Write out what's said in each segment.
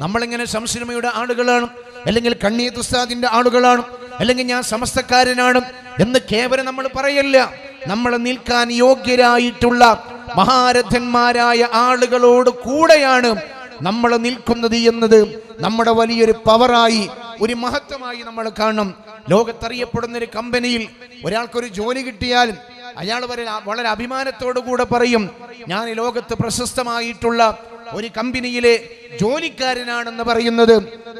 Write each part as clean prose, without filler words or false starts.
നമ്മളിങ്ങനെ ശംസുലമയുടെ ആളുകളാണ്, അല്ലെങ്കിൽ കണ്ണിയത്ത് ഉസ്താദിന്റെ ആളുകളാണ്, അല്ലെങ്കിൽ ഞാൻ സമസ്തക്കാരനാണ് എന്ന് കേവലം നമ്മൾ പറയല്ല. നമ്മൾ നിൽക്കാൻ യോഗ്യരായിട്ടുള്ള മഹാരഥന്മാരായ ആളുകളോട് കൂടെയാണ് നമ്മൾ നിൽക്കുന്നത് എന്നത് നമ്മുടെ വലിയൊരു പവറായി, ഒരു മഹത്വമായി നമ്മൾ കാണണം. ലോകത്തറിയപ്പെടുന്ന ഒരു കമ്പനിയിൽ ഒരാൾക്കൊരു ജോലി കിട്ടിയാൽ അയാൾ വളരെ അഭിമാനത്തോടു കൂടെ പറയും, ഞാൻ ഈ ലോകത്ത് പ്രശസ്തമായിട്ടുള്ള ഒരു കമ്പനിയിലെ ജോലിക്കാരനാണെന്ന് പറയുന്നത്.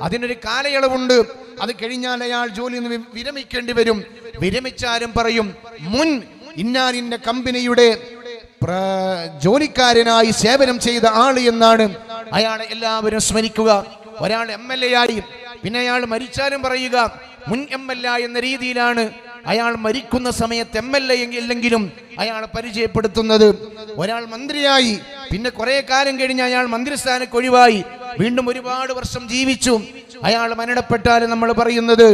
അതിനൊരു കാലയളവുണ്ട്. അത് കഴിഞ്ഞാൽ അയാൾ ജോലിയിൽ നിന്ന് വിരമിക്കേണ്ടി വരും. വിരമിച്ചാലും പറയും, മുൻ ഇന്നാലിന്റെ കമ്പനിയുടെ ജോലിക്കാരനായി സേവനം ചെയ്ത ആള് എന്നാണ് അയാളെ എല്ലാവരും സ്മരിക്കുക. ഒരാൾ MLA ആയി, പിന്നെ അയാൾ മരിച്ചാലും പറയുക മുൻ MLA എന്ന രീതിയിലാണ് അയാൾ മരിക്കുന്ന സമയത്ത് MLA അല്ലെങ്കിലും അയാളെ പരിചയപ്പെടുത്തുന്നത്. ഒരാൾ മന്ത്രിയായി, പിന്നെ കുറെ കാലം കഴിഞ്ഞ് അയാൾ മന്ത്രിസ്ഥാനത്ത് ഒഴിവായി, വീണ്ടും ഒരുപാട് വർഷം ജീവിച്ചു, അയാൾ മരണപ്പെട്ടാലും നമ്മൾ പറയുന്നത്,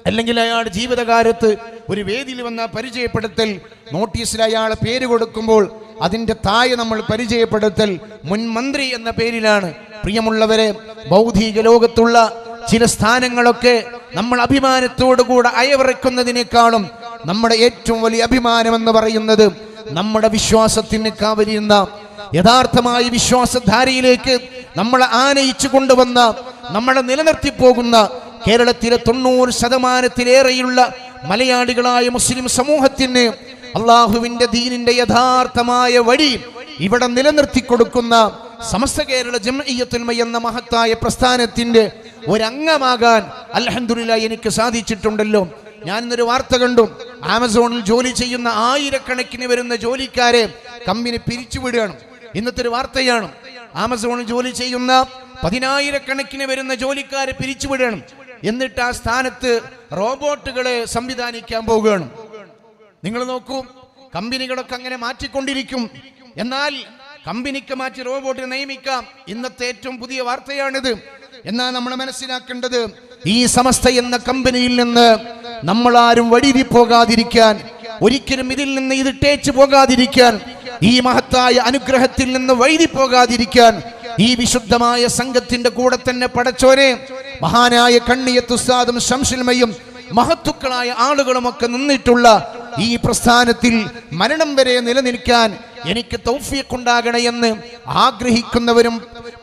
അല്ലെങ്കിൽ അയാൾ ജീവിതകാലത്ത് ഒരു വേദിയിൽ വന്ന പരിചയപ്പെടുത്തൽ, നോട്ടീസിൽ അയാൾ പേര് കൊടുക്കുമ്പോൾ അതിന്റെ താഴെ നമ്മൾ പരിചയപ്പെടുത്തൽ മുൻ മന്ത്രി എന്ന പേരിലാണ്. പ്രിയമുള്ളവരെ, ഭൗതിക ലോകത്തുള്ള ചില സ്ഥാനങ്ങളൊക്കെ നമ്മൾ അഭിമാനത്തോടുകൂടെ അയവിറക്കുന്നതിനേക്കാളും നമ്മുടെ ഏറ്റവും വലിയ അഭിമാനം എന്ന് പറയുന്നത് നമ്മുടെ വിശ്വാസത്തിന് കാവലിയുന്ന, യഥാർത്ഥമായ വിശ്വാസധാരയിലേക്ക് നമ്മളെ ആനയിച്ചു കൊണ്ടുവന്ന, നമ്മളെ നിലനിർത്തിപ്പോകുന്ന കേരളത്തിലെ 90% മലയാളികളായ മുസ്ലിം സമൂഹത്തിന് അള്ളാഹുവിന്റെ ദീനിന്റെ യഥാർത്ഥമായ വഴി ഇവിടെ നിലനിർത്തി കൊടുക്കുന്ന സമസ്ത കേരള ജംഇയ്യത്തുൽ ഉലമ എന്ന മഹത്തായ പ്രസ്ഥാനത്തിന്റെ ഒരംഗമാകാൻ അൽഹംദുലില്ലാഹ് എനിക്ക് സാധിച്ചിട്ടുണ്ടല്ലോ. ഞാൻ ഇന്നൊരു വാർത്ത കണ്ടു, ആമസോണിൽ ജോലി ചെയ്യുന്ന ആയിരക്കണക്കിന് വരുന്ന ജോലിക്കാരെ കമ്പനി പിരിച്ചുവിടുകയാണ്. ഇന്നത്തെ ഒരു വാർത്തയാണ്. ആമസോണിൽ ജോലി ചെയ്യുന്ന 10,000 വരുന്ന ജോലിക്കാരെ പിരിച്ചുവിടുകയാണ്. എന്നിട്ട് ആ സ്ഥാനത്ത് റോബോട്ടുകളെ സംവിധാനിക്കാൻ പോവുകയാണ്. നിങ്ങൾ നോക്കൂ, കമ്പനികളൊക്കെ അങ്ങനെ മാറ്റിക്കൊണ്ടിരിക്കും. എന്നാൽ കമ്പനിക്ക് മാറ്റി റോബോട്ടിനെ നിയമിക്കാം. ഇന്നത്തെ ഏറ്റവും പുതിയ വാർത്തയാണിത്. എന്നാൽ നമ്മൾ മനസ്സിലാക്കേണ്ടത്, ഈ സമസ്ത എന്ന കമ്പനിയിൽ നിന്ന് നമ്മളാരും വഴിതി പോകാതിരിക്കാൻ, ഒരിക്കലും ഇതിൽ നിന്ന് ഇത് ടേച്ചു പോകാതിരിക്കാൻ, ഈ മഹത്തായ അനുഗ്രഹത്തിൽ നിന്ന് വഴുതി പോകാതിരിക്കാൻ, ഈ വിശുദ്ധമായ സംഘത്തിന്റെ കൂടെ തന്നെ പടച്ചോനെ മഹാനായ കണ്ണിയത്ത് ഉസ്താദും ശംസുലമയും മഹത്തുക്കളായ ആളുകളുമൊക്കെ നിന്നിട്ടുള്ള ഈ പ്രസ്ഥാനത്തിൽ മരണം വരെ നിലനിൽക്കാൻ എനിക്ക് തൗഫീഖ് ഉണ്ടാകണേ എന്ന് ആഗ്രഹിക്കുന്നവരും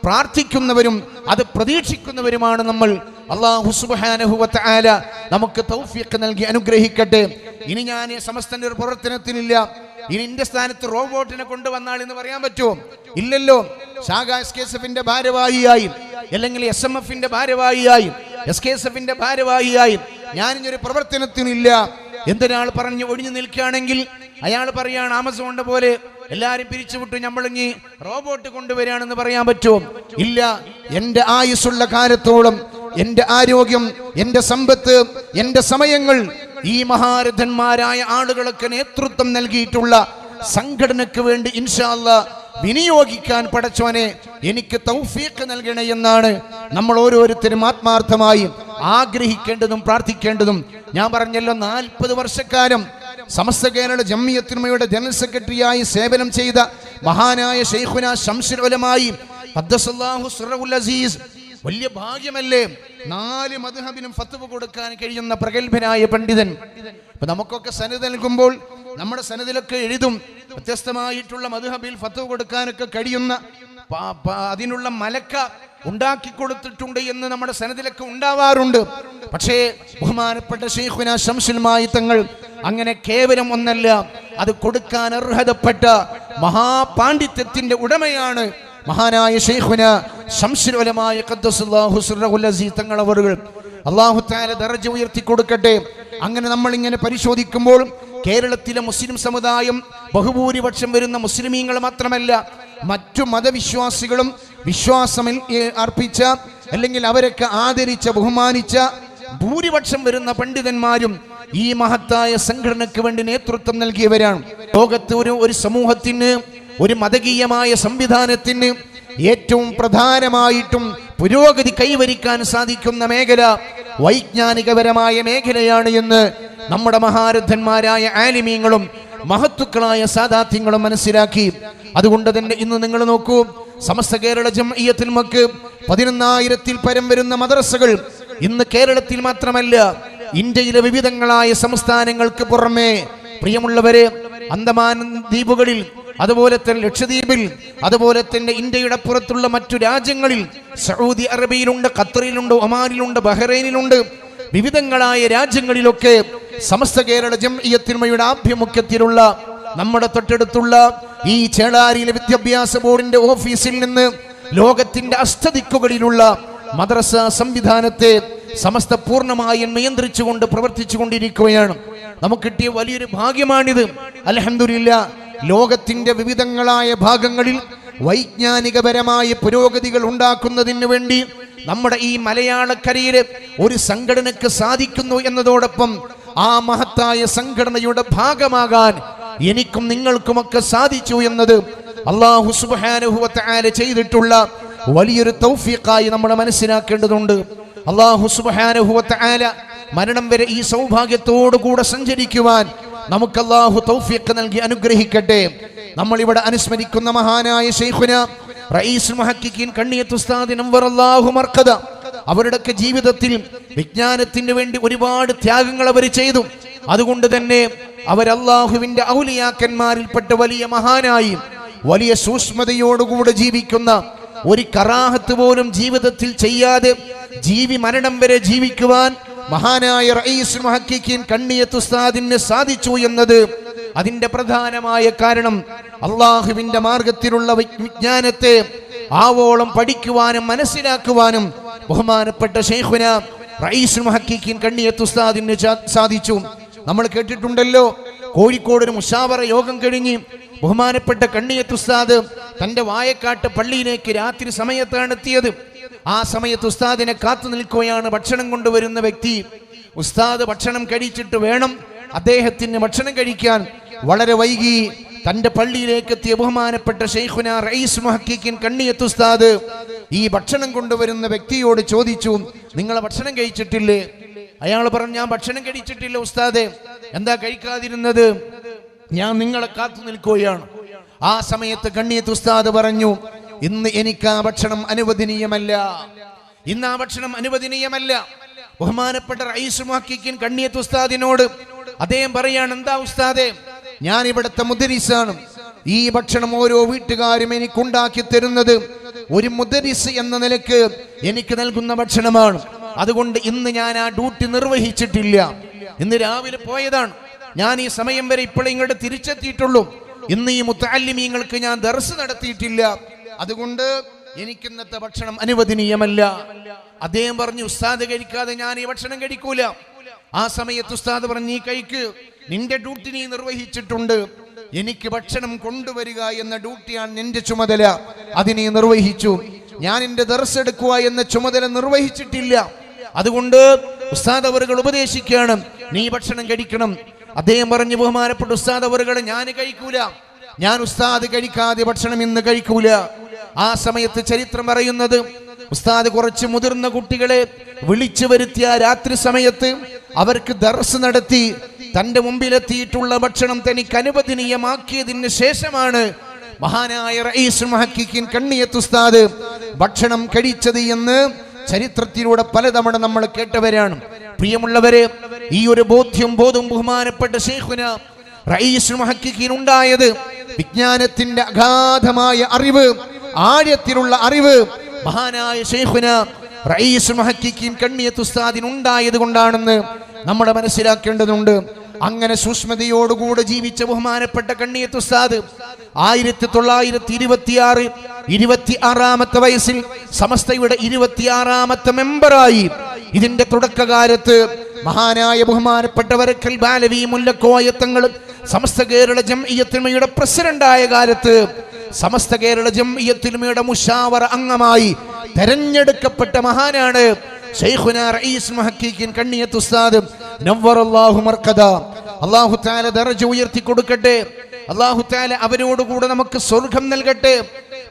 പ്രാർത്ഥിക്കുന്നവരും അത് പ്രതീക്ഷിക്കുന്നവരുമാണ് നമ്മൾ. അല്ലാഹു സുബ്ഹാനഹു വ തആല നമുക്ക് തൗഫീഖ് നൽകി അനുഗ്രഹിക്കട്ടെ. ഇനി ഞാൻ സമസ്തന്റെ ഒരു പ്രവർത്തനത്തിനില്ല, ഇനി എന്റെ സ്ഥാനത്ത് റോബോട്ടിനെ കൊണ്ടുവന്നാൾ എന്ന് പറയാൻ പറ്റുമോ? ഇല്ലല്ലോ. ശാഖ SKSFന്റെ ഭാരവാഹിയായി, അല്ലെങ്കിൽ SMFന്റെ ഭാരവാഹിയായി, SKSFന്റെ ഭാരവാഹിയായി ഞാനിഞ്ഞൊരു പ്രവർത്തനത്തിനില്ല എന്തൊരാൾ പറഞ്ഞു ഒഴിഞ്ഞു നിൽക്കുകയാണെങ്കിൽ അയാൾ പറയാണ് ആമസോണിന്റെ പോലെ എല്ലാരും പിരിച്ചുവിട്ടു, നമ്മളിങ്ങി റോബോട്ട് കൊണ്ടുവരികയാണെന്ന് പറയാൻ പറ്റുമോ? ഇല്ല. എന്റെ ആയുസ്സുള്ള കാലത്തോളം എന്റെ ആരോഗ്യം, എന്റെ സമ്പത്ത്, എന്റെ സമയങ്ങൾ ഈ മഹാരഥന്മാരായ ആളുകളൊക്കെ നേതൃത്വം നൽകിയിട്ടുള്ള സംഘടനയ്ക്ക് വേണ്ടി ഇൻഷാ അല്ലാഹ് വിനിയോഗിക്കാൻ പടച്ചോനെ എനിക്ക് തൗഫീഖ് നൽകണേ എന്നാണ് നമ്മൾ ഓരോരുത്തരും ആത്മാർത്ഥമായി ആഗ്രഹിക്കേണ്ടതും പ്രാർത്ഥിക്കേണ്ടതും. ഞാൻ പറഞ്ഞല്ലോ, 40 വർഷക്കാലം സമസ്ത കേരള ജംഇയ്യത്തുൽ ഉലമയുടെ ജനറൽ സെക്രട്ടറിയായി സേവനം ചെയ്ത മഹാനായ ശൈഖുന ശംസുൽ ഉലമായി ഖദ്ദസല്ലാഹു സിറഹുൽ അസീസ്, വലിയ ഭാഗ്യമല്ലേ 4 മദ്ഹബിനും ഫത്വ കൊടുക്കാൻ കഴിയുന്ന പ്രഗത്ഭനായ പണ്ഡിതൻ. അപ്പൊ നമുക്കൊക്കെ സനദ് നൽകുമ്പോൾ നമ്മുടെ സനദിലൊക്കെ എഴുതും വ്യത്യസ്തമായിട്ടുള്ള മദ്ഹബിൽ ഫത്വ കൊടുക്കാനൊക്കെ കഴിയുന്ന, അതിനുള്ള മലക്ക ഉണ്ടാക്കി കൊടുത്തിട്ടുണ്ട് എന്ന് നമ്മുടെ സനദിലൊക്കെ ഉണ്ടാവാറുണ്ട്. പക്ഷേ ബഹുമാനപ്പെട്ട ശൈഖുന ശംസുൽ ഉലമായി തങ്ങൾ അങ്ങനെ കേവലം ഒന്നല്ല, അത് കൊടുക്കാൻ അർഹതപ്പെട്ട മഹാപാണ്ഡിത്യത്തിന്റെ ഉടമയാണ് മഹാനായ ശൈഖുന ശംസുൽ ഉലമായ ഖദ്ദസല്ലാഹു സിറഹുൽ അസീസ് തങ്ങൾ അവറുകൾ. അല്ലാഹു തആല ദറജ ഉയർത്തി കൊടുക്കട്ടെ. അങ്ങനെ നമ്മൾ ഇങ്ങനെ പരിശോധിക്കുമ്പോൾ കേരളത്തിലെ മുസ്ലിം സമുദായം ബഹുഭൂരിപക്ഷം വരുന്ന മുസ്ലിമീങ്ങൾ മാത്രമല്ല, മറ്റു മതവിശ്വാസികളും വിശ്വാസം അർപ്പിച്ച, അല്ലെങ്കിൽ അവരൊക്കെ ആദരിച്ച ബഹുമാനിച്ച ഭൂരിപക്ഷം വരുന്ന പണ്ഡിതന്മാരും ഈ മഹത്തായ സംഘടനയ്ക്ക് വേണ്ടി നേതൃത്വം നൽകിയവരാണ്. ലോകത്ത് ഒരു സമൂഹത്തിന്, ഒരു മതകീയമായ സംവിധാനത്തിന് ഏറ്റവും പ്രധാനമായിട്ടും പുരോഗതി കൈവരിക്കാൻ സാധിക്കുന്ന മേഖല വൈജ്ഞാനികപരമായ മേഖലയാണ് എന്ന് നമ്മുടെ മഹാരഥന്മാരായ ആലിമീങ്ങളും മഹത്തുക്കളായ സാദാത്യങ്ങളും മനസ്സിലാക്കി. അതുകൊണ്ട് തന്നെ ഇന്ന് നിങ്ങൾ നോക്കൂ, സമസ്ത കേരള ജംഇയ്യത്തുൽ ഉലമക്ക് 11,000-ൽ പരം വരുന്ന മദ്രസകൾ ഇന്ന് കേരളത്തിൽ മാത്രമല്ല ഇന്ത്യയിലെ വിവിധങ്ങളായ സംസ്ഥാനങ്ങൾക്ക് പുറമെ പ്രിയമുള്ളവരെ അന്തമാൻ ദ്വീപുകളിൽ, അതുപോലെ തന്നെ ലക്ഷദ്വീപിൽ, അതുപോലെ തന്നെ ഇന്ത്യയുടെ പുറത്തുള്ള മറ്റു രാജ്യങ്ങളിൽ, സൗദി അറേബ്യയിലുണ്ട്, ഖത്തറിലുണ്ട്, ഒമാനിലുണ്ട്, ബഹ്റൈനിലുണ്ട്, വിവിധങ്ങളായ രാജ്യങ്ങളിലൊക്കെ സമസ്ത കേരള ജംഇയ്യത്തുൽ ഉലമയുടെ ആഭിമുഖ്യത്തിലുള്ള നമ്മുടെ തൊട്ടടുത്തുള്ള ഈ ചേളാരിയിലെ വിദ്യാഭ്യാസ ബോർഡിന്റെ ഓഫീസിൽ നിന്ന് ലോകത്തിന്റെ അഷ്ടദിക്കുകളിലുള്ള മദ്രസ സംവിധാനത്തെ സമസ്ത പൂർണ്ണമായും നിയന്ത്രിച്ചുകൊണ്ട് പ്രവർത്തിച്ചു കൊണ്ടിരിക്കുകയാണ്. നമുക്ക് കിട്ടിയ വലിയൊരു ഭാഗ്യമാണിത്. അൽഹംദുലില്ലാ, ലോകത്തിന്റെ വിവിധങ്ങളായ ഭാഗങ്ങളിൽ വൈജ്ഞാനികപരമായ പുരോഗതികൾ ഉണ്ടാക്കുന്നതിന് വേണ്ടി നമ്മുടെ ഈ മലയാളക്കരയിലെ ഒരു സംഘടനയ്ക്ക് സാധിക്കുന്നു എന്നതോടൊപ്പം ആ മഹത്തായ സംഘടനയുടെ ഭാഗമാകാൻ എനിക്കും നിങ്ങൾക്കുമൊക്കെ സാധിച്ചു എന്നത് അല്ലാഹു സുബ്ഹാനഹു വ തആല ചെയ്തിട്ടുള്ള വലിയൊരു തൗഫീഖായി നമ്മൾ മനസ്സിലാക്കേണ്ടതുണ്ട്. അല്ലാഹു സുബ്ഹാനഹു വ തആല മരണം വരെ ഈ സൗഭാഗ്യത്തോടു കൂടെ സഞ്ചരിക്കുവാൻ നമുക്ക് അല്ലാഹു തൗഫീഖ് നൽകി അനുഗ്രഹിക്കട്ടെ. നമ്മൾ ഇവിടെ അനുസ്മരിക്കുന്ന മഹാനായ ശൈഖുന റഈസുൽ മുഹഖിഖീൻ കണ്ണിയത്ത് ഉസ്താദ് നവ്വറല്ലാഹു മർഖദ, അവരുടെയൊക്കെ ജീവിതത്തിൽ വിജ്ഞാനത്തിന് വേണ്ടി ഒരുപാട് ത്യാഗങ്ങൾ അവർ ചെയ്തു. അതുകൊണ്ട് തന്നെ അവർ അല്ലാഹുവിന്റെ ഔലിയാക്കന്മാരിൽപ്പെട്ട വലിയ മഹാനായി വലിയ സൂക്ഷ്മതയോടുകൂടെ ജീവിക്കുന്ന, ഒരു കറാഹത്ത് പോലും ജീവിതത്തിൽ ചെയ്യാതെ മരണം വരെ ജീവിക്കുവാൻ മഹാനായ റഈസുൽ മുഹഖിഖീൻ കണ്ണിയത്ത് ഉസ്താദിന് സാധിച്ചു എന്നത് അതിന്റെ പ്രധാനമായ കാരണം അല്ലാഹുവിന്റെ മാർഗത്തിലുള്ള വിജ്ഞാനത്തെ ആവോളം പഠിക്കുവാനും മനസ്സിലാക്കുവാനും ബഹുമാനപ്പെട്ട ശൈഖുന റഈസുൽ മുഹഖിഖീൻ കണ്ണിയത്ത് ഉസ്താദിന് സാധിച്ചു. നമ്മൾ കേട്ടിട്ടുണ്ടല്ലോ, കോഴിക്കോട് ഒരു മുശാവറ യോഗം കഴിഞ്ഞ് ബഹുമാനപ്പെട്ട കണ്ണിയത്ത് ഉസ്താദ് തന്റെ വായക്കാട്ട് പള്ളിയിലേക്ക് രാത്രി സമയത്താണ് എത്തിയത്. ആ സമയത്ത് ഉസ്താദിനെ കാത്തു നിൽക്കുകയാണ് ഭക്ഷണം കൊണ്ടുവരുന്ന വ്യക്തി. ഉസ്താദ് ഭക്ഷണം കഴിച്ചിട്ട് വേണം അദ്ദേഹത്തിന് ഭക്ഷണം കഴിക്കാൻ. വളരെ വൈകി തന്റെ പള്ളിയിലേക്ക് എത്തിയ ബഹുമാനപ്പെട്ട ശൈഖുന റഈസുൽ മുഹഖിഖീൻ കണ്ണിയത്ത് ഉസ്താദ് ഈ ഭക്ഷണം കൊണ്ടുവരുന്ന വ്യക്തിയോട് ചോദിച്ചു, നിങ്ങൾ ഭക്ഷണം കഴിച്ചിട്ടില്ലേ? അയാൾ പറഞ്ഞു, ഞാൻ ഭക്ഷണം കഴിച്ചിട്ടില്ല ഉസ്താദേ. എന്താ കഴിക്കാതിരുന്നത്? ഞാൻ നിങ്ങളെ കാത്തു നിൽക്കുകയാണ്. ആ സമയത്ത് കണ്ണിയത്ത് ഉസ്താദ് പറഞ്ഞു, ഇന്ന് എനിക്ക് ആ ഭക്ഷണം അനുവദനീയമല്ല, ഇന്ന് ആ ഭക്ഷണം അനുവദനീയമല്ല. ബഹുമാനപ്പെട്ട റഈസുൽ മുഹഖിഖീൻ കണ്ണിയത്ത് ഉസ്താദിനോട് അദ്ദേഹം പറയാണ്, എന്താ ഉസ്താദേ, ഞാൻ ഇവിടുത്തെ മുദരിസാണ്. ഈ ഭക്ഷണം ഓരോ വീട്ടുകാരും എനിക്കുണ്ടാക്കി തരുന്നത് ഒരു മുദരിസ് എന്ന നിലക്ക് എനിക്ക് നൽകുന്ന ഭക്ഷണമാണ്. അതുകൊണ്ട് ഇന്ന് ഞാൻ ആ ഡ്യൂട്ടി നിർവഹിച്ചിട്ടില്ല. ഇന്ന് രാവിലെ പോയതാണ്, ഞാൻ ഈ സമയം വരെ ഇപ്പോഴും ഇങ്ങോട്ട് തിരിച്ചെത്തിയിട്ടുള്ളൂ. ഇന്ന് ഈ മുത്തഅല്ലിമീങ്ങൾക്ക് ഞാൻ ദർസ് നടത്തിയിട്ടില്ല. അതുകൊണ്ട് എനിക്ക് ഇന്നത്തെ ഭക്ഷണം അനുവദനീയമല്ല. അദ്ദേഹം പറഞ്ഞു, ഉസ്താദ് കഴിക്കാതെ ഞാൻ ഈ ഭക്ഷണം കഴിക്കൂല. ആ സമയത്ത് ഉസ്താദ് പറഞ്ഞു, നീ കഴിക്ക്, നിന്റെ ഡ്യൂട്ടി നീ നിർവഹിച്ചിട്ടുണ്ട്. എനിക്ക് ഭക്ഷണം കൊണ്ടുവരിക എന്ന ഡ്യൂട്ടിയാണ് നിന്റെ ചുമതല, അത് നീ നിർവഹിച്ചു. ഞാൻ എന്റെ ദർസ് എടുക്കുക എന്ന ചുമതല നിർവഹിച്ചിട്ടില്ല. അതുകൊണ്ട് ഉസ്താദ് അവറുകൾ ഉപദേശിക്കുകയാണ്, നീ ഭക്ഷണം കഴിക്കണം. അദ്ദേഹം പറഞ്ഞു, ബഹുമാനപ്പെട്ട ഉസ്താദ് അവറുകളെ, ഞാൻ കഴിക്കൂല, ഞാൻ ഉസ്താദ് കഴിക്കാതെ ഭക്ഷണം ഇന്ന് കഴിക്കൂല. ആ സമയത്ത് ചരിത്രം പറയുന്നത്, ഉസ്താദ് കുറച്ച് മുതിർന്ന കുട്ടികളെ വിളിച്ചു വരുത്തിയ രാത്രി സമയത്ത് അവർക്ക് ദർസ് നടത്തി തന്റെ മുമ്പിലെത്തിയിട്ടുള്ള ഭക്ഷണം തനിക്ക് അനുവദനീയമാക്കിയതിന് ശേഷമാണ് മഹാനായ റഈസുൽ മുഹഖിഖീൻ കണ്ണിയത്ത് ഉസ്താദ് ഭക്ഷണം കഴിച്ചത് എന്ന് ചരിത്രത്തിലൂടെ പലതവണ നമ്മൾ കേട്ടവരാണ്. പ്രിയമുള്ളവരെ, ഈ ഒരു ബോധവും ബഹുമാനപ്പെട്ട ശൈഖുന റഈസുൽ മുഹഖിഖീൻ ഉണ്ടായത് വിജ്ഞാനത്തിന്റെ അഗാധമായ അറിവ്, ആഴത്തിലുള്ള അറിവ് മഹാനായ ശൈഖുന റഈസുൽ മുഹഖിഖീൻ കണ്ണിയത്ത് ഉസ്താദിന് ഉണ്ടായത് കൊണ്ടാണെന്ന് നമ്മൾ മനസ്സിലാക്കേണ്ടതുണ്ട്. അങ്ങനെ സൂക്ഷ്മതയോടുകൂടെ ജീവിച്ച ബഹുമാനപ്പെട്ട കണ്ണിയത്ത് ഉസ്താദ് 1926 വയസ്സിൽ സമസ്തയുടെ 26ാമത്തെ മെമ്പറായി. ഇതിന്റെ തുടക്കകാലത്ത് മഹാനായ ബഹുമാനപ്പെട്ട വരക്കൽ ബാലവി മുല്ലക്കോയ തങ്ങൾ സമസ്ത കേരള ജംഇയ്യത്തുൽ ഉലമയുടെ പ്രസിഡന്റായ കാലത്ത് സമസ്ത കേരള ജംഇയ്യത്തുൽ ഉലമയുടെ മുശാവറ അംഗമായി തെരഞ്ഞെടുക്കപ്പെട്ട മഹാനാണ് ശൈഖുന റഈസുൽ മുഹഖിഖീൻ കണ്ണിയത്ത് ഉസ്താദ് നവ്വറല്ലാഹു മർഖദ. അല്ലാഹു തആല ദർജ ഉയർത്തി കൊടുക്കട്ടെ. അല്ലാഹു തആല അവരോടുകൂടെ നമുക്ക് സ്വർഗ്ഗം നൽകട്ടെ.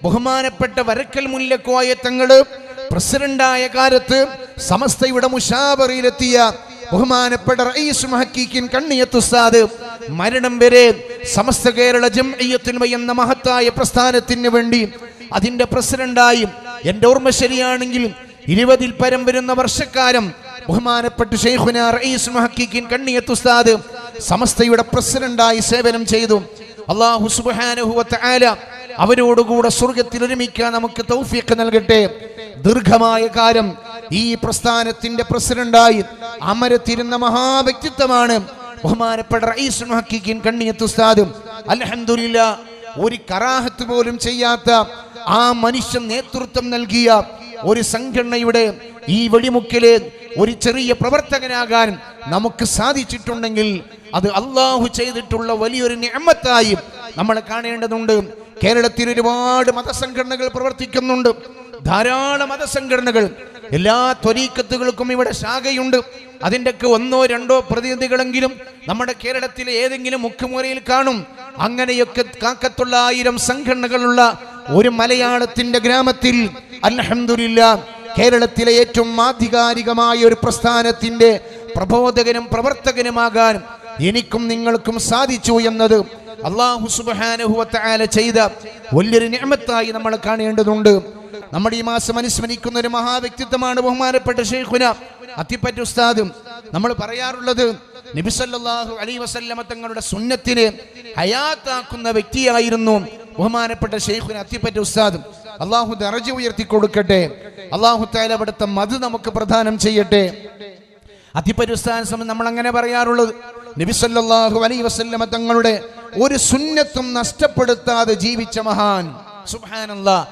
ബഹുമാനപ്പെട്ട വരക്കൽ മുല്ലക്കോയ തങ്ങൾ പ്രസിഡന്റായ കാലത്ത് സമസ്തയുടെ മുശാവറയിലെത്തിയ ബഹുമാനപ്പെട്ട റഈസുൽ മുഹഖിഖീൻ കണ്ണിയത്ത് ഉസ്താദ് മരണം വരെ സമസ്ത കേരള ജംഇയ്യത്തുൽ ഉലമ എന്ന മഹത്തായ പ്രസ്ഥാനത്തിന് വേണ്ടി അതിന്റെ പ്രസിഡന്റായും എൻ്റെ ഓർമ്മ ശരിയാണെങ്കിൽ 20-ൽ പരം വരുന്ന വർഷക്കാലം ബഹുമാനപ്പെട്ട ശൈഖുനാ റഈസുൽ മുഹഖഖീൻ കണ്ണിയത്ത് ഉസ്താദ് സമസ്തയുടെ പ്രസിഡന്റായി സേവനം ചെയ്തു. അല്ലാഹു സുബ്ഹാനഹു വ തആല അവരോടുകൂടെ സ്വർഗ്ഗത്തിൽ ഒരുമിക്കാൻ നമുക്ക് തൗഫീഖ് നൽകട്ടെ. ദീർഘമായ കാലം ഈ പ്രസ്ഥാനത്തിന്റെ പ്രസിഡന്റായി അമരത്തിരുന്ന മഹാവ്യക്തിത്വമാണ് ബഹുമാനപ്പെട്ട റഈസുൽ മുഹഖഖീൻ കണ്ണിയത്ത് ഉസ്താദ്. അൽഹംദുലില്ലാഹ്, ഒരു കറാഹത്ത് പോലും ചെയ്യാത്ത ആ മനുഷ്യൻ നേതൃത്വം നൽകിയ ഒരു സംഘടനയുടെ ഈ വെടിമുക്കിലെ ഒരു ചെറിയ പ്രവർത്തകനാകാൻ നമുക്ക് സാധിച്ചിട്ടുണ്ടെങ്കിൽ അത് അള്ളാഹു ചെയ്തിട്ടുള്ള വലിയൊരു നിഅമത്തായി നമ്മൾ കാണേണ്ടതുണ്ട്. കേരളത്തിൽ ഒരുപാട് മതസംഘടനകൾ പ്രവർത്തിക്കുന്നുണ്ട്, ധാരാളം മതസംഘടനകൾ. എല്ലാ ത്വരീഖത്തുകൾക്കും ഇവിടെ ശാഖയുണ്ട്. അതിൻ്റെയൊക്കെ 1-2 പ്രതിനിധികളെങ്കിലും നമ്മുടെ കേരളത്തിലെ ഏതെങ്കിലും മുഖ്യമൂലയിൽ കാണും. അങ്ങനെയൊക്കെ കാക്കത്തുള്ളായിരം സംഘടനകളുള്ള ഒരു മലയാളത്തിന്റെ ഗ്രാമത്തിൽ അൽഹംദുലില്ലാഹ് കേരളത്തിലെ ഏറ്റവും ആധികാരികമായ ഒരു പ്രസ്ഥാനത്തിന്റെ പ്രബോധകനും പ്രവർത്തകനുമാകാൻ എനിക്കും നിങ്ങൾക്കും സാധിച്ചു എന്നത് അല്ലാഹു സുബ്ഹാനഹു വ തആല ചെയ്ത വലിയൊരു നിഅമത്തായി നമ്മൾ കാണേണ്ടതുണ്ട്. നമ്മുടെ ഈ മാസം അനുസ്മരിക്കുന്ന ഒരു മഹാവ്യക്തിത്വമാണ് ബഹുമാനപ്പെട്ട ശൈഖുനാ അത്തിപ്പറ്റ ഉസ്താദ്. നമ്മൾ പറയാറുള്ളത് നബി സല്ലല്ലാഹു അലൈഹി വസല്ലമ തങ്ങളുടെ സുന്നത്തിനെ ഹയാത്താക്കുന്ന വ്യക്തിയായിരുന്നു ബഹുമാനപ്പെട്ട ശൈഖുനാ അത്തിപ്പറ്റ ഉസ്താദ്. അല്ലാഹു ദറജ ഉയർത്തി കൊടുക്കട്ടെ. അല്ലാഹു തആല അവിടുത്തെ മദ് നമുക്ക് പ്രദാനം ചെയ്യട്ടെ. അത്തിപ്പറ്റ ഉസ്താദ് നമ്മൾ അങ്ങനെ പറയാറുള്ളത്, നബി സല്ലല്ലാഹു അലൈഹി വസല്ലമ തങ്ങളുടെ ഒരു സുന്നത്തും നഷ്ടപ്പെടുത്താതെ ജീവിച്ച മഹാൻ. സുബ്ഹാനല്ലാഹ്,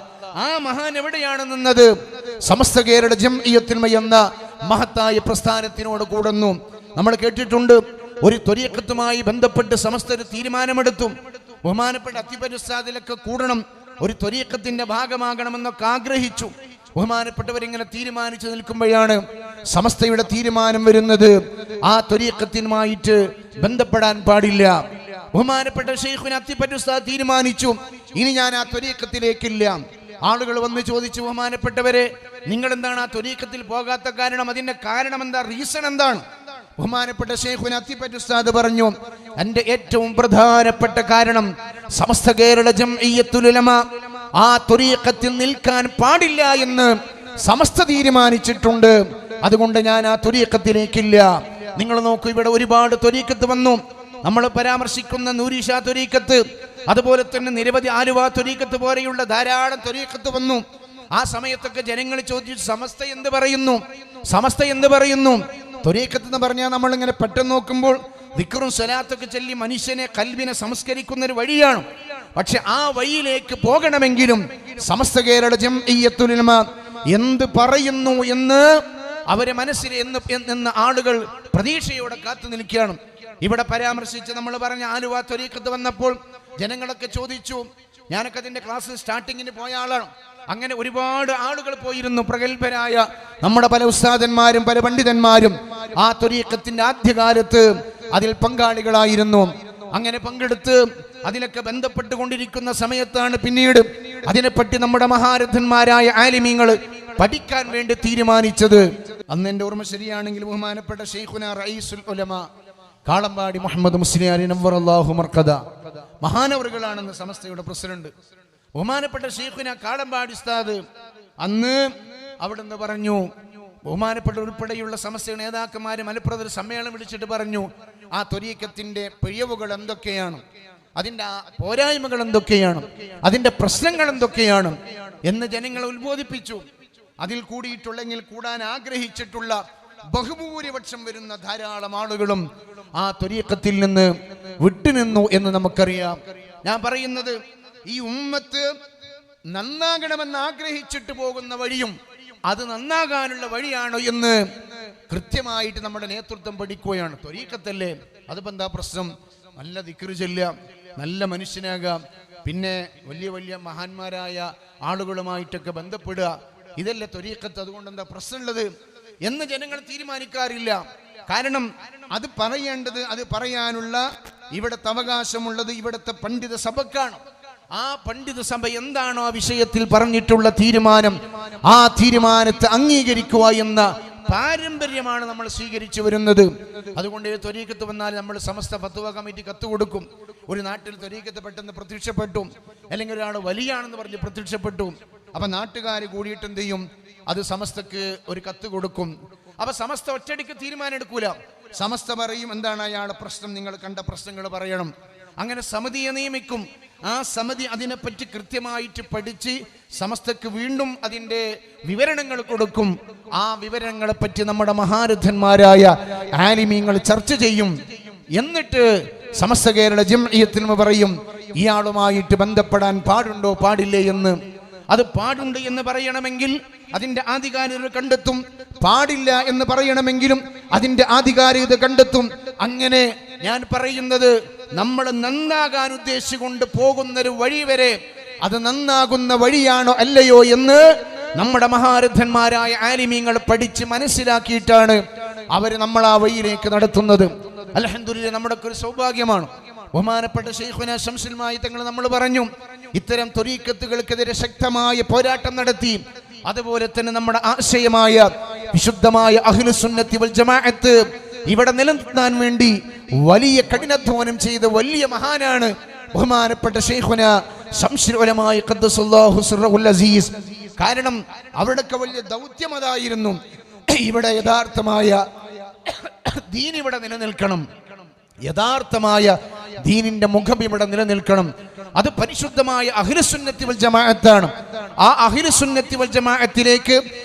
ആ മഹാൻ എവിടെയാണ് നിന്നത്? സമസ്ത കേരള ജംഇയ്യത്തുൽ ഉലമ എന്ന മഹത്തായ പ്രസ്ഥാനത്തിനോട് കൂടുന്നു. നമ്മൾ കേട്ടിട്ടുണ്ട്, ഒരു ത്വരീഖത്തുമായി ബന്ധപ്പെട്ട് സമസ്ത ഒരു തീരുമാനമെടുത്തു. ബഹുമാനപ്പെട്ട അത്തിപ്പറ്റ ഉസ്താദിലൊക്കെ കൂടണം, ഒരു ത്വരീഖത്തിന്റെ ഭാഗമാകണമെന്നൊക്കെ ആഗ്രഹിച്ചു. ബഹുമാനപ്പെട്ടവരിങ്ങനെ തീരുമാനിച്ചു നിൽക്കുമ്പോഴാണ് സമസ്തയുടെ തീരുമാനം വരുന്നത്, ആ ത്വരീഖത്തിനുമായിട്ട് ബന്ധപ്പെടാൻ പാടില്ല. ബഹുമാനപ്പെട്ട ശൈഖുനാ അത്തിപ്പറ്റ ഉസ്താദ് തീരുമാനിച്ചു, ഇനി ഞാൻ ആ ത്വരീഖത്തിലേക്കില്ല. ആളുകൾ വന്ന് ചോദിച്ചു, ബഹുമാനപ്പെട്ടവരെ, നിങ്ങൾ എന്താണ് ആ ത്വരീഖത്തിൽ പോകാത്ത കാരണം? അതിന്റെ കാരണം എന്താ? റീസൺ എന്താണ്? ബഹുമാനപ്പെട്ട ശൈഖുനാ അത്തിപ്പറ്റ ഉസ്താദ് പറഞ്ഞു, എന്റെ ഏറ്റവും പ്രധാനപ്പെട്ട കാരണം സമസ്ത കേരള ജംഇയ്യത്തുൽ ഉലമ ആ ത്വരീഖത്തിൽ നിൽക്കാൻ പാടില്ല എന്ന് സമസ്ത തീരുമാനിച്ചിട്ടുണ്ട്. അതുകൊണ്ട് ഞാൻ ആ ത്വരീഖത്തിലേക്കില്ല. നിങ്ങൾ നോക്കൂ, ഇവിടെ ഒരുപാട് ത്വരീഖത്ത് വന്നു. നമ്മൾ പരാമർശിക്കുന്ന നൂരിഷ ത്വരീഖത്ത്, അതുപോലെ തന്നെ നിരവധി ആലുവ ത്വരീഖത്ത് പോലെയുള്ള ധാരാളം ത്വരീഖത്ത് വന്നു. ആ സമയത്തൊക്കെ ജനങ്ങൾ ചോദിച്ചു, സമസ്ത എന്ത് പറയുന്നു? സമസ്ത എന്ത് പറയുന്നു? ത്വരീഖത്ത് എന്ന് പറഞ്ഞാൽ നമ്മളിങ്ങനെ പെട്ടെന്ന് നോക്കുമ്പോൾ ദിക്റും സ്വലാത്തൊക്കെ ചൊല്ലി മനുഷ്യനെ കൽബിനെ സംസ്കരിക്കുന്ന ഒരു വഴിയാണ്. പക്ഷെ ആ വഴിയിലേക്ക് പോകണമെങ്കിലും സമസ്ത കേരള ജംഇയ്യത്തുൽ ഉലമ എന്ത് പറയുന്നു എന്ന് അവരെ മനസ്സിൽ എന്ന് ആളുകൾ പ്രതീക്ഷയോടെ കാത്തു നിൽക്കുകയാണ്. ഇവിടെ പരാമർശിച്ച് നമ്മൾ പറഞ്ഞ ആലുവ ത്വരീഖത്ത് വന്നപ്പോൾ ജനങ്ങളൊക്കെ ചോദിച്ചു. ഞാനൊക്കെ അതിന്റെ ക്ലാസ് സ്റ്റാർട്ടിങ്ങിന് പോയ ആളാണ്. അങ്ങനെ ഒരുപാട് ആളുകൾ പോയിരുന്നു. പ്രഗത്ഭരായ നമ്മുടെ പല ഉസ്താദന്മാരും പല പണ്ഡിതന്മാരും ആ ത്വരീഖത്തിന്റെ ആദ്യകാലത്ത് അതിൽ പങ്കാളികളായിരുന്നു. അങ്ങനെ പങ്കെടുത്ത് അതിലൊക്കെ ബന്ധപ്പെട്ടുകൊണ്ടിരിക്കുന്ന സമയത്താണ് പിന്നീട് അതിനെപ്പറ്റി നമ്മുടെ മഹാരഥന്മാരായ ആലിമീങ്ങൾ പഠിക്കാൻ വേണ്ടി തീരുമാനിച്ചത്. അന്ന് എൻ്റെ ഓർമ്മ ശരിയാണെങ്കിൽ ബഹുമാനപ്പെട്ട ശൈഖുനാ റഈസുൽ ഉലമ കാളമ്പാടി മുഹമ്മദ് മുസ്ലിയാരി നവ്വറല്ലാഹു മർഖദ മഹാനവറുകളാണെന്ന് സമസ്തയുടെ പ്രസിഡന്റ്. ബഹുമാനപ്പെട്ട ശൈഖുനാ കാളമ്പാടി ഉസ്താദ് അന്ന് അവിടുന്ന് പറഞ്ഞു, ബഹുമാനപ്പെട്ട ഉൾപ്പെടെയുള്ള സമസ്ത നേതാക്കന്മാര് മലപ്രദേശ സമ്മേളനം വിളിച്ചിട്ട് പറഞ്ഞു, ആ ത്വരീഖത്തിന്റെ പിഴവുകൾ എന്തൊക്കെയാണ്, അതിന്റെ പോരായ്മകൾ എന്തൊക്കെയാണ്, അതിന്റെ പ്രശ്നങ്ങൾ എന്തൊക്കെയാണ് എന്ന് ജനങ്ങളെ ഉത്ബോധിപ്പിച്ചു. അതിൽ കൂടിയിട്ടുള്ളെങ്കിൽ കൂടാൻ ആഗ്രഹിച്ചിട്ടുള്ള ബഹുഭൂരിപക്ഷം വരുന്ന ധാരാളം ആളുകളും ആ ത്വരീഖത്തിൽ നിന്ന് വിട്ടുനിന്നു എന്ന് നമുക്കറിയാം. ഞാൻ പറയുന്നത്, ഈ ഉമ്മത്ത് നന്നാകണമെന്ന് ആഗ്രഹിച്ചിട്ട് പോകുന്ന വഴിയും അത് നന്നാകാനുള്ള വഴിയാണോ എന്ന് കൃത്യമായിട്ട് നമ്മുടെ നേതൃത്വം പഠിക്കുകയാണ്. ത്വരീഖത്തല്ലേ, അതിപ്പോ എന്താ പ്രശ്നം? നല്ല ദിക്ർ ചൊല്ലുക, നല്ല മനുഷ്യനാകാം, പിന്നെ വലിയ വലിയ മഹാന്മാരായ ആളുകളുമായിട്ടൊക്കെ ബന്ധപ്പെടുക, ഇതല്ലേ ത്വരീഖത്ത്. അതുകൊണ്ട് എന്താ പ്രശ്നമുള്ളത് എന്ന് ജനങ്ങൾ തീരുമാനിക്കാറില്ല. കാരണം അത് പറയേണ്ടത്, അത് പറയാനുള്ള ഇവിടുത്തെ അവകാശമുള്ളത് ഇവിടുത്തെ പണ്ഡിത സഭക്കാണ്. ആ പണ്ഡിത സഭ എന്താണോ ആ വിഷയത്തിൽ പറഞ്ഞിട്ടുള്ള തീരുമാനം, ആ തീരുമാനത്തെ അംഗീകരിക്കുക എന്ന പാരമ്പര്യമാണ് നമ്മൾ സ്വീകരിച്ചു വരുന്നത്. അതുകൊണ്ട് ത്വരീഖത്ത് വന്നാൽ നമ്മൾ സമസ്ത ഫത്വ കമ്മിറ്റി കത്ത് കൊടുക്കും. ഒരു നാട്ടിൽ ത്വരീഖത്ത് പെട്ടെന്ന് പ്രത്യക്ഷപ്പെട്ടു, അല്ലെങ്കിൽ ഒരാൾ വലിയാണെന്ന് പറഞ്ഞ് പ്രത്യക്ഷപ്പെട്ടു, അപ്പൊ നാട്ടുകാർ കൂടിയിട്ട് എന്ത് ചെയ്യും? അത് സമസ്തക്ക് ഒരു കത്ത് കൊടുക്കും. അപ്പൊ സമസ്ത ഒറ്റയടിക്ക് തീരുമാനം എടുക്കൂല. സമസ്ത പറയും എന്താണ് അയാളെ പ്രശ്നം, നിങ്ങൾ കണ്ട പ്രശ്നങ്ങൾ പറയണം. അങ്ങനെ സമിതിയെ നിയമിക്കും. ആ സമിതി അതിനെപ്പറ്റി കൃത്യമായിട്ട് പഠിച്ച് സമസ്തക്ക് വീണ്ടും അതിൻ്റെ വിവരണങ്ങൾ കൊടുക്കും. ആ വിവരങ്ങളെ പറ്റി നമ്മുടെ മഹാരഥന്മാരായ ആലിമീങ്ങൾ ചർച്ച ചെയ്യും. എന്നിട്ട് സമസ്ത കേരള ജംഇയ്യത്തുൽ ഉലമ പറയും ഇയാളുമായിട്ട് ബന്ധപ്പെടാൻ പാടുണ്ടോ പാടില്ലേ എന്ന്. അത് പാടുണ്ട് എന്ന് പറയണമെങ്കിൽ അതിന്റെ ആധികാരികത കണ്ടെത്തും, പാടില്ല എന്ന് പറയണമെങ്കിലും അതിന്റെ ആധികാരികത കണ്ടെത്തും. അങ്ങനെ ഞാൻ പറയുന്നത്, നമ്മൾ നന്നാകാൻ ഉദ്ദേശിച്ചുകൊണ്ട് പോകുന്നൊരു വഴി വരെ അത് നന്നാകുന്ന വഴിയാണോ അല്ലയോ എന്ന് നമ്മുടെ മഹാരഥന്മാരായ ആലിമീങ്ങൾ പഠിച്ച് മനസ്സിലാക്കിയിട്ടാണ് അവർ നമ്മൾ ആ വഴിയിലേക്ക് നടത്തുന്നത്. അൽഹംദുലില്ലാഹ്, നമ്മുടെ ഒരു സൗഭാഗ്യമാണ്. ബഹുമാനപ്പെട്ട ശൈഖുനാ ശംസുൽ ഉലമാ തങ്ങൾ നമ്മൾ പറഞ്ഞു, ഇത്തരം ത്വരീഖത്തുകൾക്കെതിരെ ശക്തമായ പോരാട്ടം നടത്തി. അതുപോലെ തന്നെ നമ്മുടെ ആശയമായ വിശുദ്ധമായ അഹ്ലുസ് സുന്നത്തി വൽ ജമാഅത്ത് ഇവിടെ നിലനിർത്താൻ വേണ്ടി വലിയ കഠിനാധ്വാനം ചെയ്ത വലിയ മഹാനാണ് ബഹുമാനപ്പെട്ട ശൈഖുനാ ശംസുൽ ഉലമാ ഖദ്ദസല്ലാഹു സിർറഹുൽ അസീസ്. കാരണം അവരുടെയൊക്കെ വലിയ ദൗത്യം അതായിരുന്നു, ഇവിടെ യഥാർത്ഥമായ ദീൻ ഇവിടെ നിലനിൽക്കണം, യഥാർത്ഥമായ ദീനിന്റെ മുഖം ഇവിടെ നിലനിൽക്കണം. അത് പരിശുദ്ധമായ അഹ്ലുസ് സുന്നത്തി വൽ ജമാഅത്താണ്. ആ അഹ്ലുസ് സുന്നത്തി വൽ ജമാഅത്തിലേക്ക്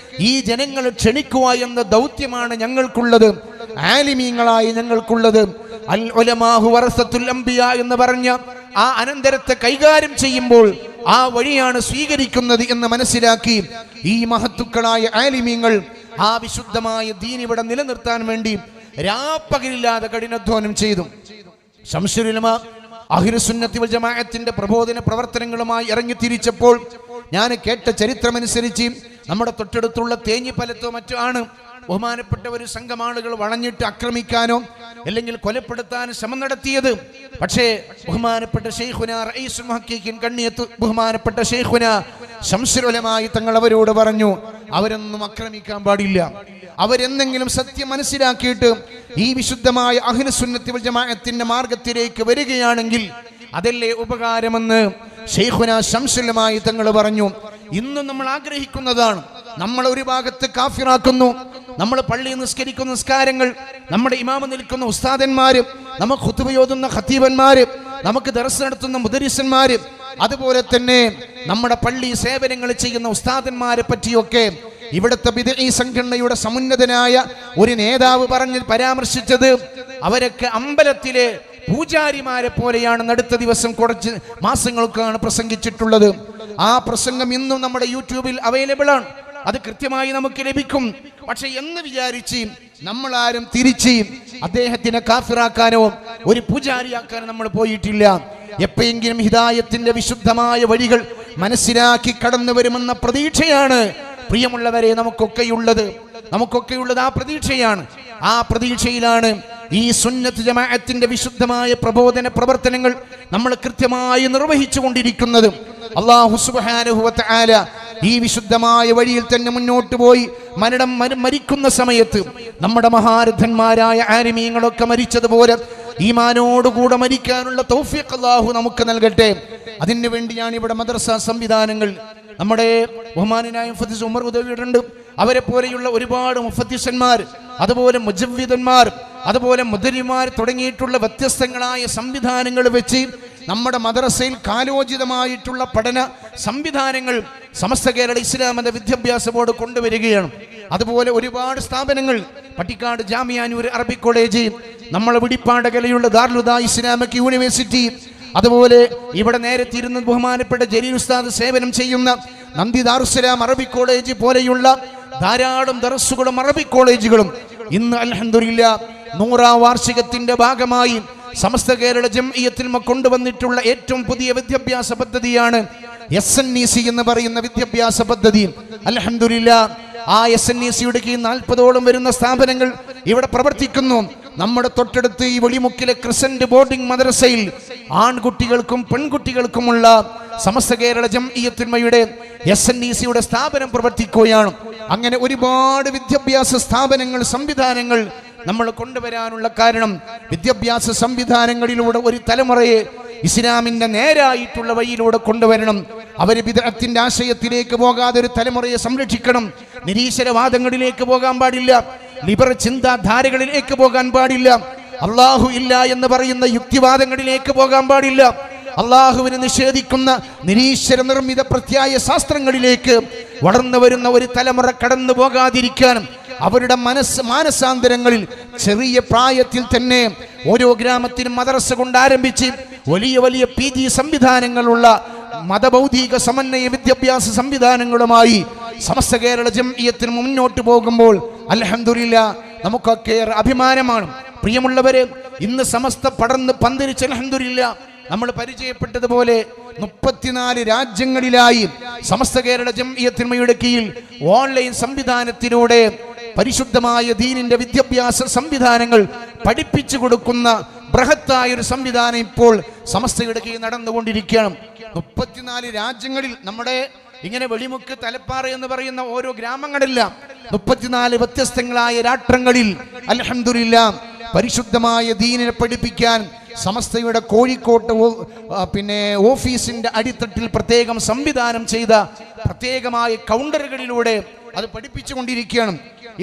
ഈ ജനങ്ങളെ ക്ഷണിക്കുക എന്ന ദൗത്യമാണ് ഞങ്ങൾക്കുള്ളത്, ആലിമീങ്ങളായി ഞങ്ങൾക്കുള്ളത്. അൽ ഉലമാഹു വറസത്തുൽ അംബിയാ എന്ന് പറഞ്ഞ ആ അനന്തരത്തെ കൈകാര്യം ചെയ്യുമ്പോൾ ആ വഴിയാണ് സ്വീകരിക്കുന്നത് എന്ന് മനസ്സിലാക്കി ഈ മഹത്തുക്കളായ ആലിമീങ്ങൾ ആ വിശുദ്ധമായ ദീൻ ഇവിടെ നിലനിർത്താൻ വേണ്ടി രാപ്പകലില്ലാതെ കഠിനാധ്വാനം ചെയ്തു. ശംസുൽ ഉലമ അഹ്ലുസ് സുന്നത്തി വൽ ജമാഅത്തിന്റെ പ്രബോധന പ്രവർത്തനങ്ങളുമായി ഇറങ്ങി തിരിച്ചപ്പോൾ ഞാൻ കേട്ട ചരിത്രമനുസരിച്ച് നമ്മുടെ തൊട്ടടുത്തുള്ള തേഞ്ഞിപ്പലത്തോ മറ്റോ ആണ് ബഹുമാനപ്പെട്ട ഒരു സംഘം ആളുകൾ വളഞ്ഞിട്ട് ആക്രമിക്കാനോ അല്ലെങ്കിൽ കൊലപ്പെടുത്താനോ ശ്രമം നടത്തിയത്. പക്ഷേ ബഹുമാനപ്പെട്ട ശൈഖുനാ റഈസുൽ മുഹഖ്ഖിഖീൻ കണ്ണിയത്ത് ബഹുമാനപ്പെട്ട ശൈഖുനാ ശംസുൽ ഉലമാ തങ്ങൾ അവരോട് പറഞ്ഞു, അവരൊന്നും ആക്രമിക്കാൻ പാടില്ല. അവരെന്തെങ്കിലും സത്യം മനസ്സിലാക്കിയിട്ട് ഈ വിശുദ്ധമായ അഹ്ലുസ് സുന്നത്തി വൽ ജമാഅത്തിന്റെ മാർഗത്തിലേക്ക് വരികയാണെങ്കിൽ അതല്ലേ ഉപകാരമെന്ന് ശൈഖുനാ ശംസുൽ ഉലമാ തങ്ങൾ പറഞ്ഞു. ഇന്നും നമ്മൾ ആഗ്രഹിക്കുന്നതാണ്. നമ്മൾ ഒരു ഭാഗത്ത് കാഫിറാക്കുന്നു, നമ്മൾ പള്ളിയിൽ നിസ്കരിക്കുന്ന നിസ്കാരങ്ങൾ, നമ്മുടെ ഇമാമ് നിൽക്കുന്ന ഉസ്താദന്മാര്, നമുക്ക് ഖുതുബ ഓതുന്ന ഖതീബന്മാര്, നമുക്ക് ദർസ് നടത്തുന്ന മുദരിസന്മാര്, അതുപോലെ തന്നെ നമ്മുടെ പള്ളി സേവനങ്ങൾ ചെയ്യുന്ന ഉസ്താദന്മാരെ പറ്റിയൊക്കെ ഇവിടുത്തെ ബിദ്ഈ സംഘടനയുടെ സമുന്നതനായ ഒരു നേതാവ് പറഞ്ഞ് പരാമർശിച്ചത് അവരൊക്കെ അമ്പലത്തിലെ പൂജാരിമാരെ പോലെയാണ്. അടുത്ത ദിവസം കുറച്ച് മാസങ്ങൾക്കാണ് പ്രസംഗിച്ചിട്ടുള്ളത്. ആ പ്രസംഗം ഇന്നും നമ്മുടെ യൂട്യൂബിൽ അവൈലബിൾ ആണ്, അത് കൃത്യമായി നമുക്ക് ലഭിക്കും. പക്ഷെ എന്ന് വിചാരിച്ച് നമ്മളാരും തിരിച്ച് അദ്ദേഹത്തിനെ കാഫിറാക്കാനോ ഒരു പൂജാരിയാക്കാനോ നമ്മൾ പോയിട്ടില്ല. എപ്പോഴെങ്കിലും ഹിദായത്തിന്റെ വിശുദ്ധമായ വഴികൾ മനസ്സിലാക്കി കടന്നു വരുമെന്ന പ്രതീക്ഷയാണ് പ്രിയമുള്ളവരെ നമുക്കൊക്കെയുള്ളത് ആ പ്രതീക്ഷയാണ്. ആ പ്രതീക്ഷയിലാണ് ഈ സുന്നത്ത് ജമാഅത്തിന്റെ വിശുദ്ധമായ പ്രബോധന പ്രവർത്തനങ്ങൾ നമ്മൾ കൃത്യമായി നിർവഹിച്ചു കൊണ്ടിരിക്കുന്നത്. അല്ലാഹു സുബ്ഹാനഹു വ തആല ഈ വിശുദ്ധമായ വഴിയിൽ തന്നെ മുന്നോട്ട് പോയി മരിക്കുന്ന സമയത്ത് നമ്മുടെ മഹാരഥന്മാരായ ആലിമീങ്ങളൊക്കെ മരിച്ചതുപോലെ ഈമാനോടുകൂടെ മരിക്കാനുള്ള തൗഫീഖ് അല്ലാഹു നമുക്ക് നൽകട്ടെ. അതിനു വേണ്ടിയാണ് ഇവിടെ മദ്രസ സംവിധാനങ്ങൾ. നമ്മുടെ ബഹുമാനായ മുഫദ്ദിസ് ഉമർ ഉദവിയുണ്ട്, അവരെ പോലെയുള്ള ഒരുപാട് മുഫദ്ദിസന്മാർ, അതുപോലെ മുജവ്വിദന്മാർ, അതുപോലെ മുദരിമാർ തുടങ്ങിയിട്ടുള്ള വ്യത്യസ്തങ്ങളായ സംവിധാനങ്ങൾ വെച്ച് നമ്മുടെ മദ്രസയിൽ കാലോചിതമായിട്ടുള്ള പഠന സംവിധാനങ്ങൾ സമസ്ത കേരള ഇസ്ലാം മത വിദ്യാഭ്യാസ ബോർഡ് കൊണ്ടുവരികയാണ്. അതുപോലെ ഒരുപാട് സ്ഥാപനങ്ങൾ, പട്ടിക്കാട് ജാമിഅ നൂർ അറബിക് കോളേജ്, നമ്മളെ വിടിപ്പാടകലയുള്ള ദാറുൽ ഹുദ ഇസ്ലാമിക് യൂണിവേഴ്സിറ്റി, അതുപോലെ ഇവിടെ നേരത്തെ ഇരുന്ന് ബഹുമാനപ്പെട്ട ജലീൽ ഉസ്താദ് സേവനം ചെയ്യുന്ന നന്ദി ദാറുസ്സലാം അറബിക് കോളേജ് പോലെയുള്ള ധാരാളം ദർസുകളും അറബിക് കോളേജുകളും ഇന്ന് അൽഹംദുലില്ലാഹ് 100ാം വാർഷികത്തിന്റെ ഭാഗമായി സമസ്ത കേരള ജംഇയ്യത്തുൽ ഉലമ കൊണ്ടുവന്നിട്ടുള്ള ഏറ്റവും പുതിയ വിദ്യാഭ്യാസ പദ്ധതിയാണ് SNEC എന്ന് പറയുന്ന വിദ്യാഭ്യാസ പദ്ധതി. അൽഹംദുലില്ലാഹ് ആ SNECയുടെ കീഴിൽ 40ഓളം വരുന്ന സ്ഥാപനങ്ങൾ ഇവിടെ പ്രവർത്തിക്കുന്നു. നമ്മുടെ തൊട്ടടുത്ത് ഈ വെളിമുക്കിലെ ക്രിസന്റ് ബോർഡിംഗ് മദ്രസയിൽ ആൺകുട്ടികൾക്കും പെൺകുട്ടികൾക്കുമുള്ള സമസ്ത കേരള ജംഇയ്യത്തുൽമയുടെ SNEC സ്ഥാപനം പ്രവർത്തിക്കുകയാണ്. അങ്ങനെ ഒരുപാട് വിദ്യാഭ്യാസ സ്ഥാപനങ്ങൾ, സംവിധാനങ്ങൾ നമ്മൾ കൊണ്ടുവരാനുള്ള കാരണം വിദ്യാഭ്യാസ സംവിധാനങ്ങളിലൂടെ ഒരു തലമുറയെ ഇസ്ലാമിന്റെ നേരായിട്ടുള്ള വഴിയിലൂടെ കൊണ്ടുവരണം. അവർ ബിദ്അത്തിന്റെ ആശയത്തിലേക്ക് പോകാതെ ഒരു തലമുറയെ സംരക്ഷിക്കണം. നിരീശ്വരവാദങ്ങളിലേക്ക് പോകാൻ പാടില്ല, ലിബറൽ ചിന്താധാരകളിലേക്ക് പോകാൻ പാടില്ല, അള്ളാഹു ഇല്ല എന്ന് പറയുന്ന യുക്തിവാദങ്ങളിലേക്ക് പോകാൻ പാടില്ല, അള്ളാഹുവിനെ നിഷേധിക്കുന്ന നിരീശ്വര നിർമ്മിത പ്രത്യായ ശാസ്ത്രങ്ങളിലേക്ക് വളർന്നു വരുന്ന ഒരു തലമുറ കടന്നു പോകാതിരിക്കാനും അവരുടെ മാനസാന്തരങ്ങളിൽ ചെറിയ പ്രായത്തിൽ തന്നെ ഓരോ ഗ്രാമത്തിനും മദ്രസ കൊണ്ട് ആരംഭിച്ച് വലിയ വലിയ PG സംവിധാനങ്ങളുള്ള മതബൗദ്ധിക സമന്വയ വിദ്യാഭ്യാസ സംവിധാനങ്ങളുമായി സമസ്ത കേരള ജംഇയ്യത്തിന് മുന്നോട്ട് പോകുമ്പോൾ അൽഹംദുലില്ലാഹ് നമുക്കൊക്കെ അഭിമാനമാണ്. പ്രിയമുള്ളവരെ, ഇന്ന് സമസ്ത പടർന്ന് പന്തലിച്ച് അൽഹംദുലില്ലാഹ് നമ്മൾ പരിചയപ്പെട്ടതുപോലെ 34 രാജ്യങ്ങളിലായി സമസ്ത കേരള ജംഇയ്യത്തുൽമയുടെ കീഴിൽ ഓൺലൈൻ സംവിധാനത്തിലൂടെ പരിശുദ്ധമായ ദീനിന്റെ വിദ്യാഭ്യാസ സംവിധാനങ്ങൾ പഠിപ്പിച്ചു കൊടുക്കുന്ന ബൃഹത്തായ ഒരു സംവിധാനം ഇപ്പോൾ സമസ്തയുടെ കീഴിൽ നടന്നുകൊണ്ടിരിക്കുകയാണ്. 34 രാജ്യങ്ങളിൽ നമ്മുടെ ഇങ്ങനെ വെളിമുക്ക്, തലപ്പാറ എന്ന് പറയുന്ന ഓരോ ഗ്രാമങ്ങളില്ല, 34 വ്യത്യസ്തങ്ങളായ രാഷ്ട്രങ്ങളിൽ അൽഹംദുലില്ലാഹ് പരിശുദ്ധമായ ദീനിനെ പഠിപ്പിക്കാൻ സമസ്തയുടെ കോഴിക്കോട്ട് ഓഫീസിന്റെ അടിത്തട്ടിൽ പ്രത്യേകം സംവിധാനം ചെയ്ത പ്രത്യേകമായ കൗണ്ടറുകളിലൂടെ അത് പഠിപ്പിച്ചുകൊണ്ടിരിക്കുകയാണ്.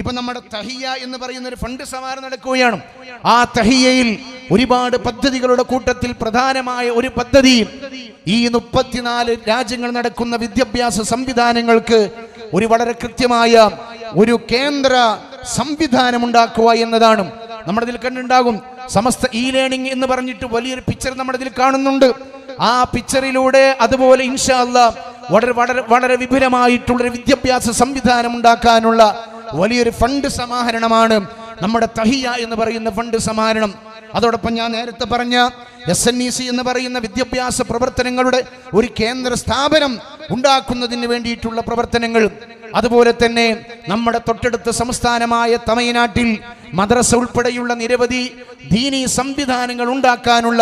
ഇപ്പൊ നമ്മുടെ തഹിയ എന്ന് പറയുന്ന ഒരു ഫണ്ട് സമാരം നടക്കുകയാണ്. ആ തഹിയയിൽ ഒരുപാട് പദ്ധതികളുടെ കൂട്ടത്തിൽ പ്രധാനമായ ഒരു പദ്ധതി ഈ 34 രാജ്യങ്ങൾ നടക്കുന്ന വിദ്യാഭ്യാസ സംവിധാനങ്ങൾക്ക് ഒരു വളരെ കൃത്യമായ ഒരു കേന്ദ്ര സംവിധാനം ഉണ്ടാക്കുക എന്നതാണ്. നമ്മുടെ ഇതിൽ കണ്ടുണ്ടാകും സമസ്ത ലേണിംഗ് എന്ന് പറഞ്ഞിട്ട് വലിയൊരു പിക്ചർ നമ്മുടെ ഇതിൽ കാണുന്നുണ്ട്. ആ പിക്ചറിലൂടെ അതുപോലെ ഇൻഷാ അല്ലാഹ് വളരെ വളരെ വളരെ വിപുലമായിട്ടുള്ളൊരു വിദ്യാഭ്യാസ സംവിധാനം ഉണ്ടാക്കാനുള്ള വലിയൊരു ഫണ്ട് സമാഹരണമാണ് നമ്മുടെ തഹിയ എന്ന് പറയുന്ന ഫണ്ട് സമാഹരണം. അതോടൊപ്പം ഞാൻ നേരത്തെ പറഞ്ഞ SNEC എന്ന് പറയുന്ന വിദ്യാഭ്യാസ പ്രവർത്തനങ്ങളുടെ ഒരു കേന്ദ്ര സ്ഥാപനം ഉണ്ടാക്കുന്നതിന് വേണ്ടിയിട്ടുള്ള പ്രവർത്തനങ്ങൾ, അതുപോലെ തന്നെ നമ്മുടെ തൊട്ടടുത്ത സംസ്ഥാനമായ തമിഴ്നാട്ടിൽ മദ്രസ ഉൾപ്പെടെയുള്ള നിരവധി ദീനീ സംവിധാനങ്ങൾ ഉണ്ടാക്കാനുള്ള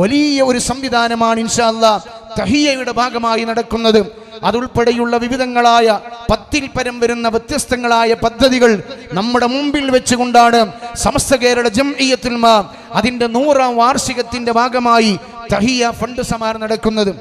വലിയ ഒരു സംവിധാനമാണ് ഇൻഷാ അല്ലാഹ് തഹിയയുടെ ഭാഗമായി നടക്കുന്നത്. അതുൾപ്പെടെയുള്ള വിവിധങ്ങളായ 10ൽ പരം വരുന്ന വ്യത്യസ്തങ്ങളായ പദ്ധതികൾ നമ്മുടെ മുമ്പിൽ വെച്ചുകൊണ്ടാണ് സമസ്ത കേരള ജംഇയ്യത്തുൽമ അതിന്റെ 100ാം വാർഷികത്തിന്റെ ഭാഗമായി തഹിയ ഫണ്ട് സമാരം നടക്കുന്നത്.